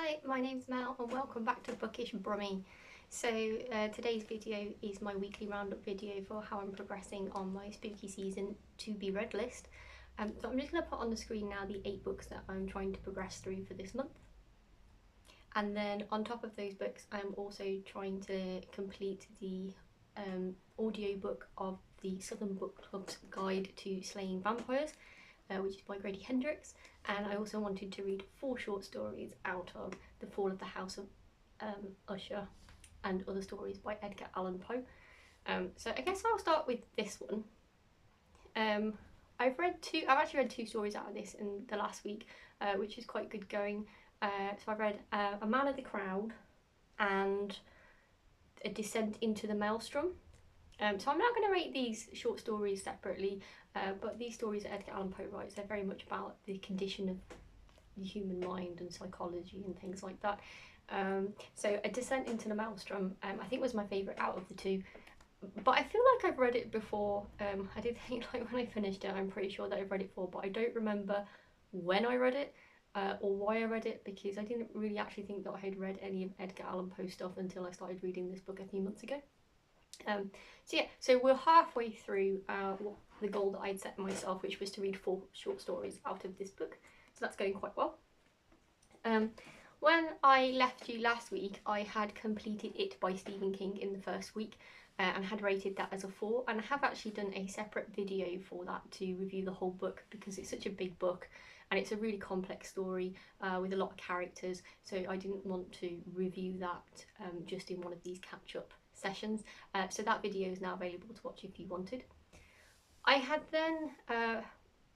Hi, my name's Mel and welcome back to Bookish Brummy. So today's video is my weekly roundup video for how I'm progressing on my spooky season to be read list. So I'm just going to put on the screen now the 8 books that I'm trying to progress through for this month. And then on top of those books, I'm also trying to complete the audio book of the Southern Book Club's Guide to Slaying Vampires, which is by Grady Hendrix, and I also wanted to read 4 short stories out of The Fall of the House of Usher and other stories by Edgar Allan Poe. So I guess I'll start with this one. I've actually read 2 stories out of this in the last week, which is quite good going. So I've read A Man of the Crowd and A Descent into the Maelstrom. So I'm not going to rate these short stories separately, but these stories that Edgar Allan Poe writes, they're very much about the condition of the human mind and psychology and things like that. So A Descent into the Maelstrom, I think was my favourite out of the 2, but I feel like I've read it before. I did think, like, when I finished it, I'm pretty sure that I've read it before, but I don't remember when I read it or why I read it, because I didn't really actually think that I had read any of Edgar Allan Poe stuff until I started reading this book a few months ago. So we're halfway through the goal that I'd set myself, which was to read 4 short stories out of this book, so that's going quite well. When I left you last week, I had completed It by Stephen King in the first week and had rated that as a 4, and I have actually done a separate video for that to review the whole book, because it's such a big book and it's a really complex story with a lot of characters, so I didn't want to review that just in one of these catch-up sessions, so that video is now available to watch if you wanted. I had then,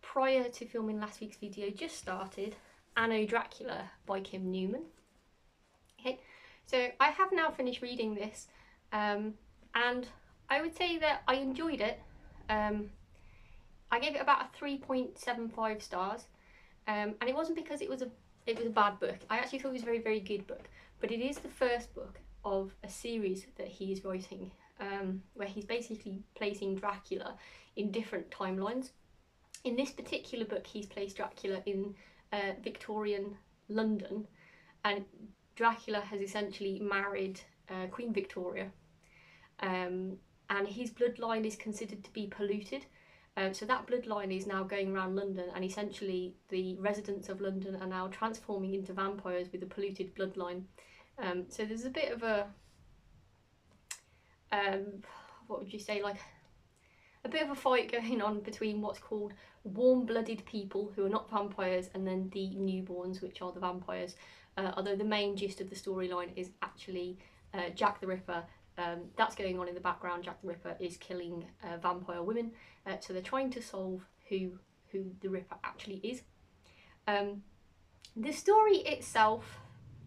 prior to filming last week's video, just started Anno, Dracula by Newman. Okay, so I have now finished reading this, and I would say that I enjoyed it. I gave it about a 3.75 stars, and it wasn't because it was a bad book. I actually thought it was a very, very good book, but it is the first book of a series that he is writing, where he's basically placing Dracula in different timelines. In this particular book, he's placed Dracula in Victorian London, and Dracula has essentially married Queen Victoria, and his bloodline is considered to be polluted. So that bloodline is now going around London, and essentially the residents of London are now transforming into vampires with a polluted bloodline. So there's a bit of a, what would you say, like a bit of a fight going on between what's called warm-blooded people who are not vampires and then the newborns, which are the vampires, although the main gist of the storyline is actually Jack the Ripper. That's going on in the background. Jack the Ripper is killing vampire women, so they're trying to solve who the Ripper actually is. The story itself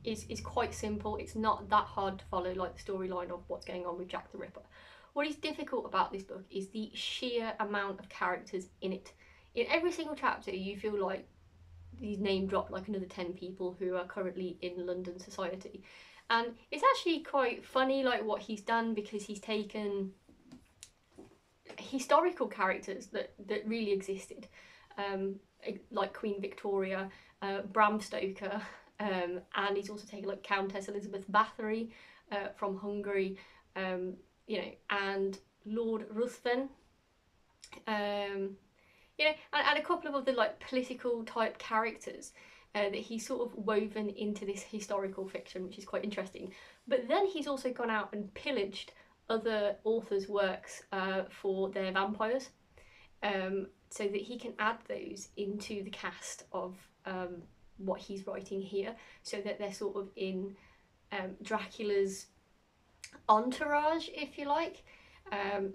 is quite simple. It's not that hard to follow, like the storyline of what's going on with Jack the Ripper. What is difficult about this book is the sheer amount of characters in it. In every single chapter, you feel like he's name dropped like another 10 people who are currently in London society. And it's actually quite funny, like, what he's done, because he's taken historical characters that really existed, like Queen Victoria, Bram Stoker, and he's also taken like Countess Elizabeth Bathory from Hungary, you know, and Lord Ruthven, you know, and a couple of other like political type characters that he's sort of woven into this historical fiction, which is quite interesting. But then he's also gone out and pillaged other authors' works for their vampires, so that he can add those into the cast of what he's writing here, so that they're sort of in Dracula's entourage, if you like.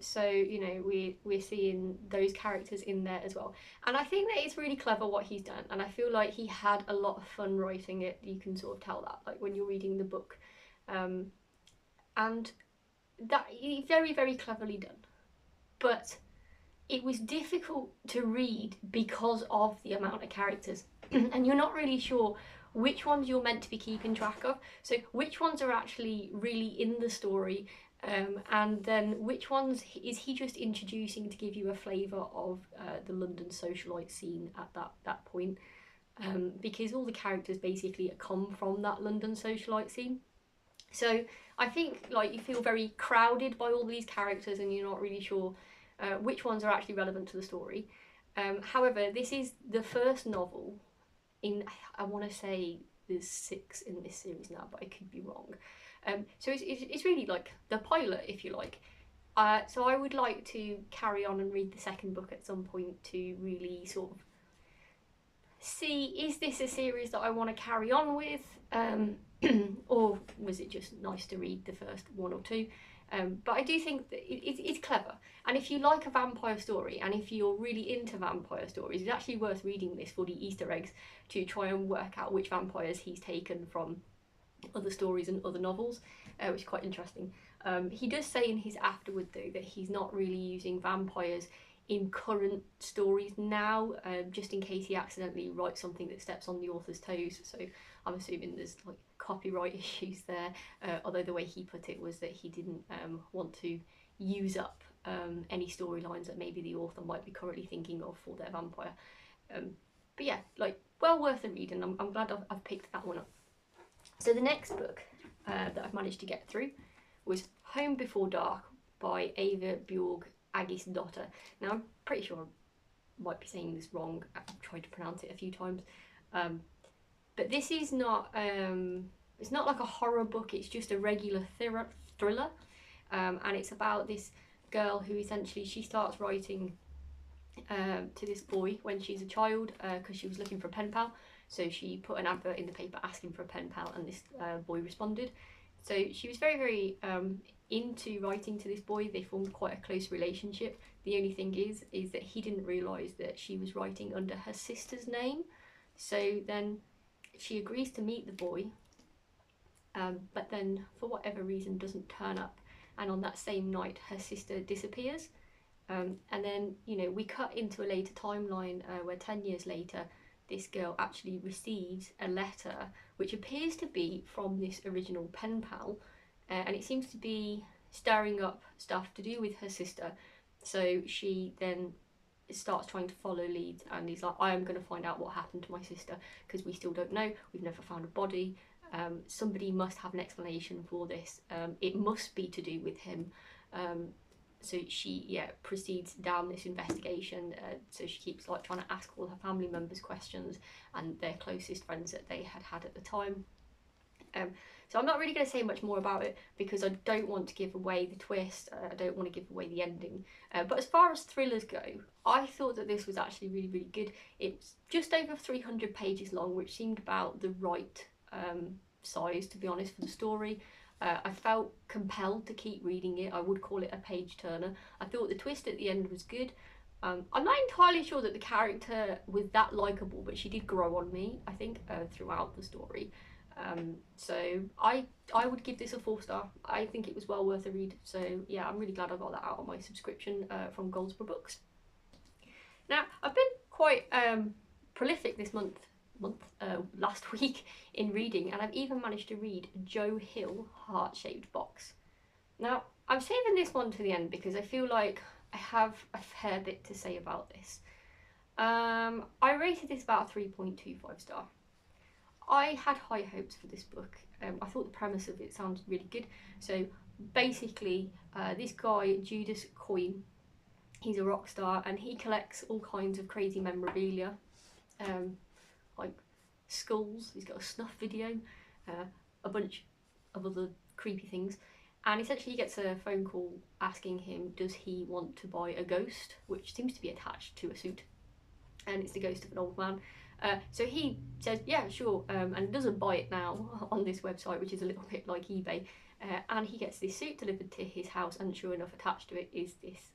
So, you know, we're seeing those characters in there as well, and I think that it's really clever what he's done, and I feel like he had a lot of fun writing it. You can sort of tell that, like, when you're reading the book, and that very, very cleverly done. But it was difficult to read because of the amount of characters and you're not really sure which ones you're meant to be keeping track of, so which ones are actually really in the story, and then which ones is he just introducing to give you a flavour of the London socialite scene at that point. because all the characters basically come from that London socialite scene. So I think like you feel very crowded by all these characters and you're not really sure which ones are actually relevant to the story. However, this is the first novel in, I want to say there's 6 in this series now, but I could be wrong. So it's really like the pilot, if you like. So I would like to carry on and read the second book at some point to really sort of see, is this a series that I want to carry on with, or was it just nice to read the first 1 or 2? But I do think that it's clever, and if you like a vampire story and if you're really into vampire stories, it's actually worth reading this for the Easter eggs to try and work out which vampires he's taken from other stories and other novels, which is quite interesting. He does say in his afterword though that he's not really using vampires in current stories now, just in case he accidentally writes something that steps on the author's toes. So I'm assuming there's like copyright issues there, although the way he put it was that he didn't want to use up any storylines that maybe the author might be currently thinking of for their vampire. But yeah, like, well worth a read, and I'm glad I've picked that one up. So the next book that I've managed to get through was Home Before Dark by Ava Bjorg Aegisdottir. Now I'm pretty sure I might be saying this wrong, I've tried to pronounce it a few times, but this is not, it's not like a horror book, it's just a regular thriller, and it's about this girl who essentially, she starts writing to this boy when she's a child, because she was looking for a pen pal. So she put an advert in the paper asking for a pen pal, and this boy responded. So she was very, very into writing to this boy. They formed quite a close relationship. The only thing is that he didn't realise that she was writing under her sister's name. So then she agrees to meet the boy, but then for whatever reason doesn't turn up. And on that same night, her sister disappears. And then, you know, we cut into a later timeline where 10 years later, this girl actually receives a letter which appears to be from this original pen pal, and it seems to be stirring up stuff to do with her sister. So she then starts trying to follow leads, and he's like, I am going to find out what happened to my sister, because we still don't know, we've never found a body, somebody must have an explanation for this, it must be to do with him. So she proceeds down this investigation. So she keeps like trying to ask all her family members questions and their closest friends that they had at the time. So I'm not really going to say much more about it because I don't want to give away the twist. I don't want to give away the ending. But as far as thrillers go, I thought that this was actually really, really good. It's just over 300 pages long, which seemed about the right size, to be honest, for the story. I felt compelled to keep reading it. I would call it a page turner. I thought the twist at the end was good. I'm not entirely sure that the character was that likeable, but she did grow on me, I think, throughout the story. So I would give this a 4-star. I think it was well worth a read. So yeah, I'm really glad I got that out on my subscription from Goldsborough Books. Now, I've been quite prolific this last week in reading, and I've even managed to read Joe Hill Heart-Shaped Box. Now, I'm saving this one to the end because I feel like I have a fair bit to say about this. I rated this about a 3.25 star. I had high hopes for this book. I thought the premise of it sounded really good. So basically, this guy, Judas Coyne, he's a rock star and he collects all kinds of crazy memorabilia, like skulls, he's got a snuff video, a bunch of other creepy things, and essentially he gets a phone call asking him does he want to buy a ghost, which seems to be attached to a suit, and it's the ghost of an old man. So he says yeah, sure, and doesn't buy it now on this website, which is a little bit like eBay, and he gets this suit delivered to his house, and sure enough attached to it is this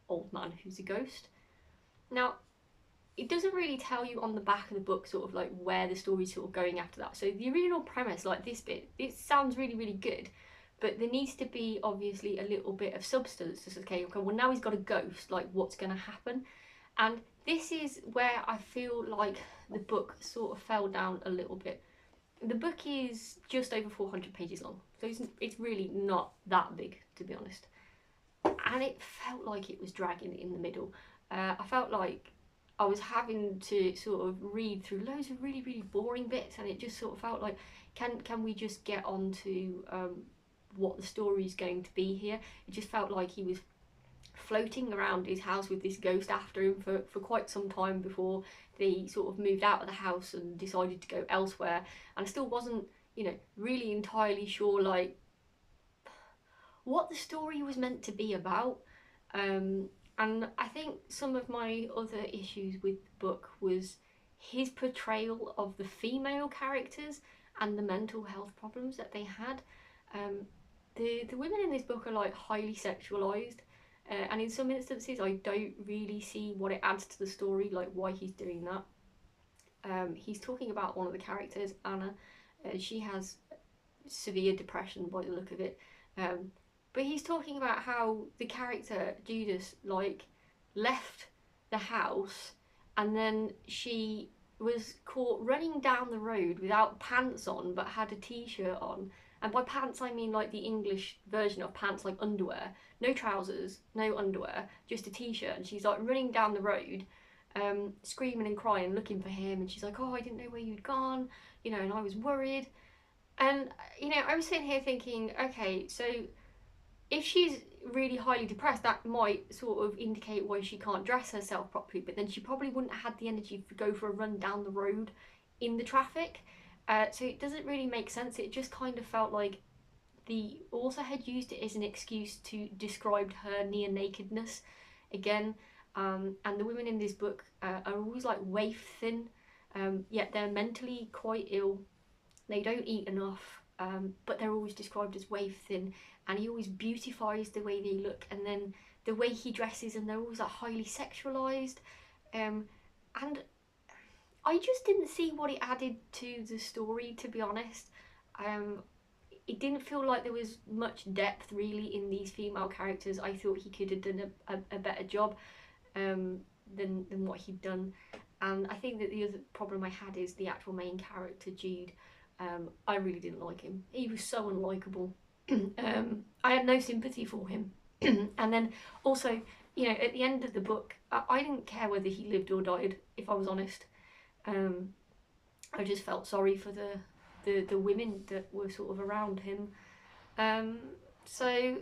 old man who's a ghost. Now, it doesn't really tell you on the back of the book sort of like where the story's sort of going after that. So the original premise, like this bit, it sounds really, really good, but there needs to be obviously a little bit of substance. Just okay, well now he's got a ghost, like what's going to happen? And this is where I feel like the book sort of fell down a little bit. The book is just over 400 pages long, so it's really not that big, to be honest. And it felt like it was dragging in the middle. I felt like I was having to sort of read through loads of really, really boring bits, and it just sort of felt like, can we just get on to what the story is going to be here? It just felt like he was floating around his house with this ghost after him for quite some time before they sort of moved out of the house and decided to go elsewhere. And I still wasn't, you know, really entirely sure like what the story was meant to be about. And I think some of my other issues with the book was his portrayal of the female characters and the mental health problems that they had. The women in this book are like highly sexualized, and in some instances I don't really see what it adds to the story, like why he's doing that. He's talking about one of the characters, Anna. She has severe depression by the look of it. But he's talking about how the character Judas like left the house, and then she was caught running down the road without pants on but had a t-shirt on. And by pants I mean like the English version of pants, like underwear. No trousers, no underwear, just a t-shirt. And she's like running down the road, screaming and crying, looking for him. And she's like, oh, I didn't know where you'd gone, you know, and I was worried. And, you know, I was sitting here thinking, okay, so if she's really highly depressed, that might sort of indicate why she can't dress herself properly, but then she probably wouldn't have had the energy to go for a run down the road in the traffic. So it doesn't really make sense. It just kind of felt like the author had used it as an excuse to describe her near nakedness again. And the women in this book are always like waif thin, yet they're mentally quite ill. They don't eat enough, but they're always described as waif thin, and he always beautifies the way they look, and then the way he dresses, and they're always like highly sexualized. And I just didn't see what it added to the story, to be honest. It didn't feel like there was much depth really in these female characters. I thought he could have done a better job than what he'd done. And I think that the other problem I had is the actual main character, Jude. I really didn't like him. He was so unlikable. I had no sympathy for him. And then also, you know, at the end of the book, I didn't care whether he lived or died, if I was honest. I just felt sorry for the women that were sort of around him. So,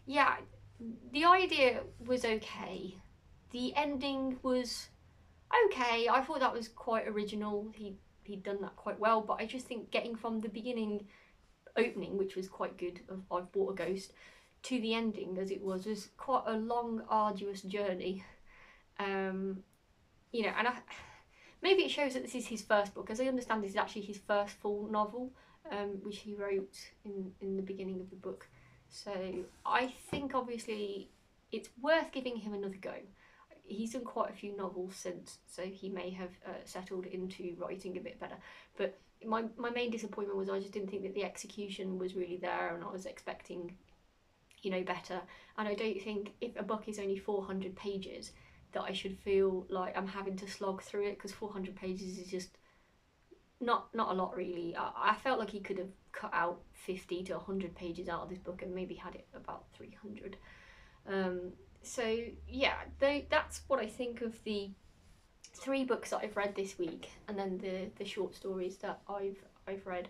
yeah, the idea was okay. The ending was okay. I thought that was quite original. He'd done that quite well, but I just think getting from the beginning opening, which was quite good, of I've Bought a Ghost, to the ending as it was quite a long, arduous journey. You know, and maybe it shows that this is his first book. As I understand, this is actually his first full novel, which he wrote in the beginning of the book. So I think obviously it's worth giving him another go. He's done quite a few novels since, so he may have settled into writing a bit better. But my main disappointment was I just didn't think that the execution was really there, and I was expecting, you know, better. And I don't think if a book is only 400 pages that I should feel like I'm having to slog through it, because 400 pages is just not a lot really. I felt like he could have cut out 50 to 100 pages out of this book and maybe had it about 300. So yeah, that's what I think of the 3 books that I've read this week, and then the short stories that I've read.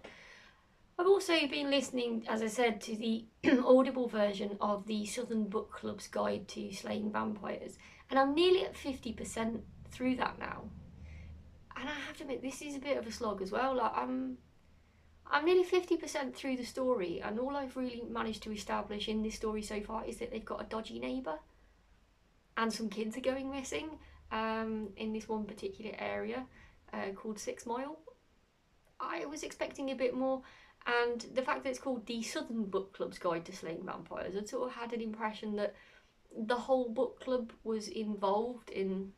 I've also been listening, as I said, to the Audible version of the Southern Book Club's Guide to Slaying Vampires, and I'm nearly at 50% through that now. And I have to admit, this is a bit of a slog as well. Like I'm nearly 50% through the story, and all I've really managed to establish in this story so far is that they've got a dodgy neighbour, and some kids are going missing in this one particular area called 6 Mile. I was expecting a bit more, and the fact that it's called the Southern Book Club's Guide to Slaying Vampires, I sort of had an impression that the whole book club was involved in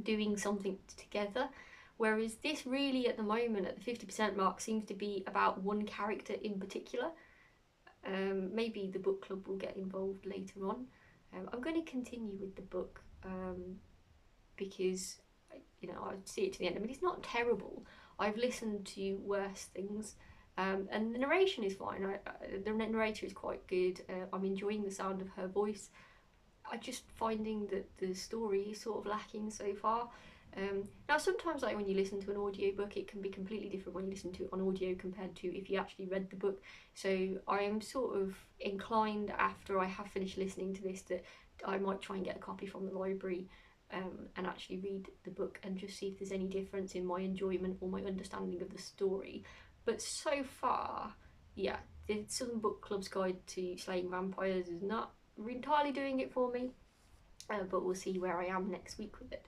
doing something together, whereas this really at the moment at the 50% mark seems to be about one character in particular. Maybe the book club will get involved later on. I'm going to continue with the book because, you know, I'd see it to the end. I mean, it's not terrible. I've listened to worse things, and the narration is fine. The narrator is quite good. I'm enjoying the sound of her voice. I'm just finding that the story is sort of lacking so far. Now sometimes, like when you listen to an audiobook, it can be completely different when you listen to it on audio compared to if you actually read the book. So I am sort of inclined, after I have finished listening to this, that I might try and get a copy from the library and actually read the book and just see if there's any difference in my enjoyment or my understanding of the story. But so far, yeah, the Southern Book Club's Guide to Slaying Vampires is not entirely doing it for me, but we'll see where I am next week with it.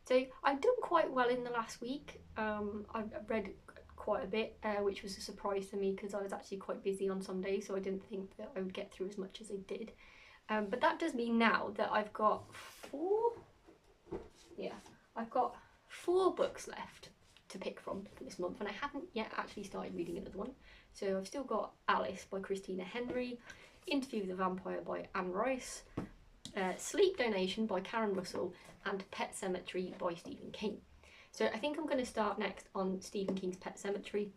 So I've done quite well in the last week. I've read quite a bit, which was a surprise to me because I was actually quite busy on some days, so I didn't think that I would get through as much as I did. But that does mean now that I've got I've got 4 books left to pick from for this month, and I haven't yet actually started reading another one. So I've still got Alice by Christina Henry, Interview with the Vampire by Anne Rice, Sleep Donation by Karen Russell, and Pet Sematary by Stephen King. So I think I'm going to start next on Stephen King's Pet Sematary.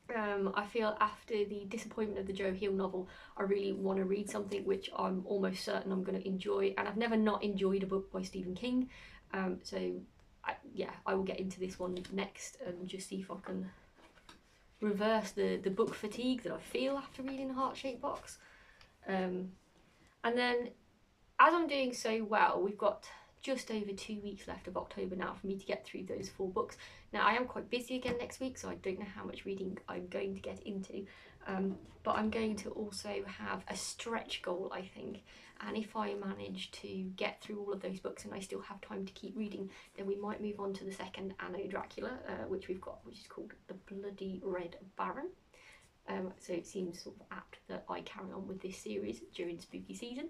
I feel after the disappointment of the Joe Hill novel, I really want to read something which I'm almost certain I'm going to enjoy, and I've never not enjoyed a book by Stephen King. I will get into this one next and just see if I can reverse the book fatigue that I feel after reading The Heart-Shaped Box. And then, as I'm doing so well, we've got just over 2 weeks left of October now for me to get through those 4 books. Now I am quite busy again next week, so I don't know how much reading I'm going to get into, but I'm going to also have a stretch goal, I think, and if I manage to get through all of those books and I still have time to keep reading, then we might move on to the second Anno Dracula, which we've got, which is called The Bloody Red Baron. So it seems sort of apt that I carry on with this series during spooky season.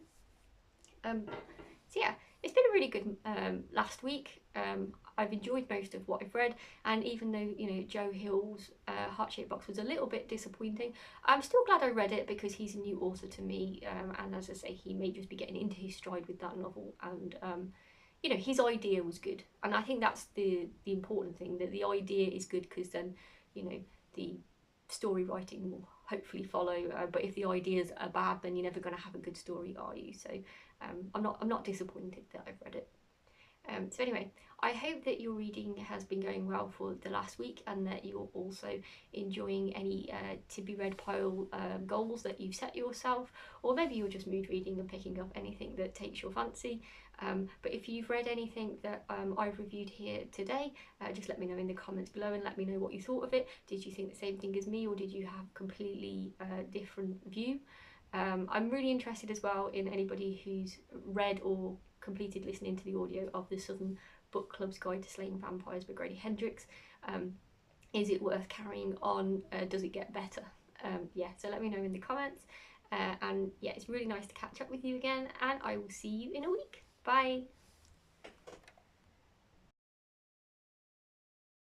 So yeah, it's been a really good last week. I've enjoyed most of what I've read, and even though, you know, Joe Hill's Heart-Shaped Box was a little bit disappointing, I'm still glad I read it because he's a new author to me, and as I say, he may just be getting into his stride with that novel, and you know, his idea was good, and I think that's the important thing, that the idea is good, because then, you know, the story writing will hopefully follow, but if the ideas are bad, then you're never going to have a good story, are you? So I'm not disappointed that I've read it. So anyway, I hope that your reading has been going well for the last week, and that you're also enjoying any to be read pile goals that you've set yourself, or maybe you're just mood reading and picking up anything that takes your fancy. But if you've read anything that I've reviewed here today, just let me know in the comments below and let me know what you thought of it. Did you think the same thing as me, or did you have a completely different view? I'm really interested as well in anybody who's read or completed listening to the audio of the Southern Book Club's Guide to Slaying Vampires by Grady Hendrix. Is it worth carrying on? Does it get better? Yeah, so let me know in the comments. And yeah, it's really nice to catch up with you again, and I will see you in a week. Bye!